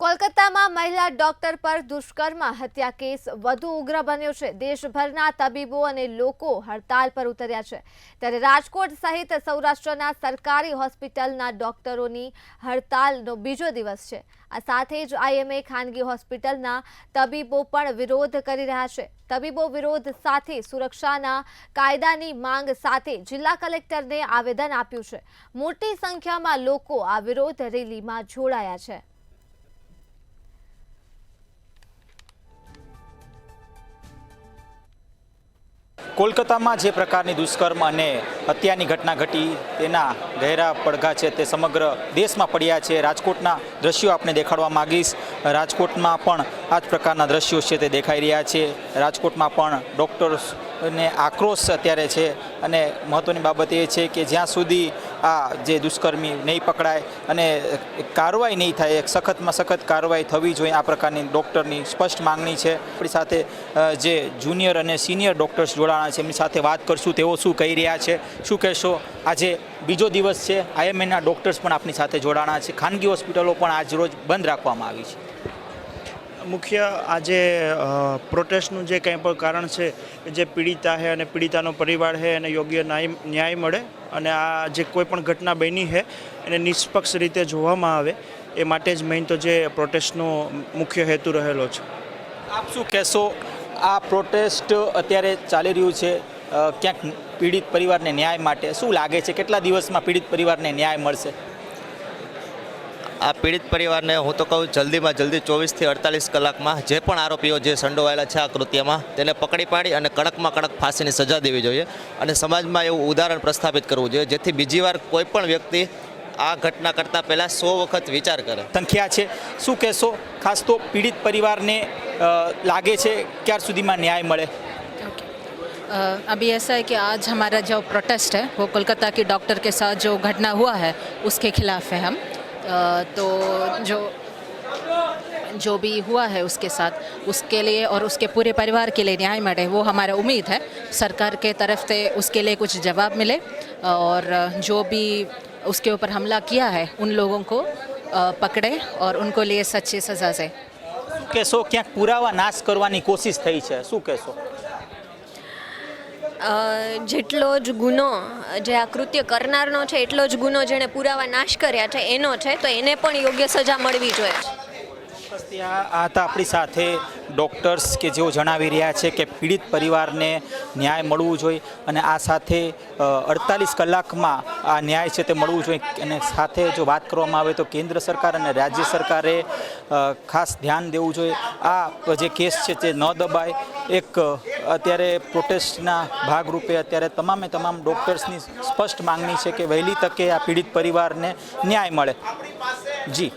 કોલકાતામાં મહિલા ડોક્ટર પર દુષ્કર્મ હત્યા કેસ વધુ ઉગ્ર બન્યો છે। દેશભરના તબીબો અને લોકો હડતાલ પર ઉતર્યા છે, ત્યારે રાજકોટ સહિત સૌરાષ્ટ્રના સરકારી હોસ્પિટલના ડોક્ટરોની હડતાલનો બીજો દિવસ છે। આ સાથે જ આઈએમએ ખાનગી હોસ્પિટલના તબીબો પણ વિરોધ કરી રહ્યા છે। તબીબો વિરોધ સાથે સુરક્ષાના કાયદાની માંગ સાથે જિલ્લા કલેક્ટરને આવેદન આપ્યું છે। મોટી સંખ્યામાં લોકો આ વિરોધ રેલીમાં જોડાયા છે। કોલકાતામાં જે પ્રકારની દુષ્કર્મ અને હત્યાની ઘટના ઘટી તેના ગહેરા પડઘા છે તે સમગ્ર દેશમાં પડ્યા છે। રાજકોટના દ્રશ્યો આપણે દેખાડવા માંગીશ। રાજકોટમાં પણ આ જ પ્રકારના દ્રશ્યો છે તે દેખાઈ રહ્યા છે। રાજકોટમાં પણ ડૉક્ટર્સને આક્રોશ અત્યારે છે અને મહત્ત્વની બાબત એ છે કે જ્યાં સુધી આ જે દુષ્કર્મી નહીં પકડાય અને કાર્યવાહી નહીં થાય, એક સખતમાં સખત કાર્યવાહી થવી જોઈએ, આ પ્રકારની ડૉક્ટરની સ્પષ્ટ માંગણી છે। આપણી સાથે જે જુનિયર અને સિનિયર ડૉક્ટર્સ જોડાણા છે એમની સાથે વાત કરશું, તેઓ શું કહી રહ્યા છે, શું કહેશો। આજે બીજો દિવસ છે, આઈએમએના ડૉક્ટર્સ પણ આપણી સાથે જોડાણા છે, ખાનગી હોસ્પિટલો પણ આજ રોજ બંધ રાખવામાં આવી છે। મુખ્ય આજે પ્રોટેસ્ટનું જે કંઈ પણ કારણ છે કે જે પીડિતા છે અને પીડિતાનો પરિવાર છે એને યોગ્ય ન્યાય મળે અને આ જે કોઈ પણ ઘટના બની છે એને નિષ્પક્ષ રીતે જોવામાં આવે, એ માટે જ મેઇન તો જે પ્રોટેસ્ટનો મુખ્ય હેતુ રહેલો છે। આપ શું કહેશો, આ પ્રોટેસ્ટ અત્યારે ચાલી રહ્યું છે, ક્યાંક પીડિત પરિવારને ન્યાય માટે શું લાગે છે, કેટલા દિવસમાં પીડિત પરિવારને ન્યાય મળશે? આ પીડિત પરિવારને હું તો કહું જલ્દીમાં જલ્દી 24 થી 48 કલાકમાં જે પણ આરોપીઓ જે સંડોવાયેલા છે આ કૃત્યમાં તેને પકડી પાડી અને કડકમાં કડક ફાંસીની સજા દેવી જોઈએ અને સમાજમાં એવું ઉદાહરણ પ્રસ્થાપિત કરવું જોઈએ જેથી બીજી વાર કોઈ પણ વ્યક્તિ આ ઘટના કરતાં પહેલાં 100 વખત વિચાર કરે। સંખ્યા છે, શું કહેશો, ખાસ તો પીડિત પરિવારને લાગે છે ક્યાર સુધીમાં ન્યાય મળે? अभी ऐसा है कि आज हमारा जो प्रोटेस्ट है वो कोलकाता की डॉक्टर के साथ जो घटना हुआ है उसके खिलाफ है हम। तो जो भी हुआ है उसके साथ उसके लिए और उसके पूरे परिवार के लिए न्याय मिले वो हमारा उम्मीद है। सरकार के तरफ से उसके लिए कुछ जवाब मिले और जो भी उसके ऊपर हमला किया है उन लोगों को पकड़े और उनको लिए सच्ची सजा से। શું કહેશો, ક્યાંક પુરાવા નાશ કરવાની કોશિશ થઈ છે, શું કહેશો? જેટલો જ ગુનો જે આ કૃત્ય કરનારનો છે એટલો જ ગુનો જેણે પુરાવા નાશ કર્યા છે એનો છે, તો એને પણ યોગ્ય સજા મળવી જોઈએ। ત્યાં આ હતા આપણી સાથે ડૉક્ટર્સ કે જેઓ જણાવી રહ્યા છે કે પીડિત પરિવારને ન્યાય મળવું જોઈએ અને આ સાથે 48 કલાકમાં આ ન્યાય છે તે મળવું જોઈએ। અને સાથે જો વાત કરવામાં આવે તો કેન્દ્ર સરકાર અને રાજ્ય સરકારે ખાસ ધ્યાન દેવું જોઈએ, આ જે કેસ છે તે ન દબાય। એક અત્યારે પ્રોટેસ્ટના ભાગરૂપે અત્યારે તમામ ડૉક્ટર્સની સ્પષ્ટ માંગણી છે કે વહેલી તકે આ પીડિત પરિવારને ન્યાય મળે। જી।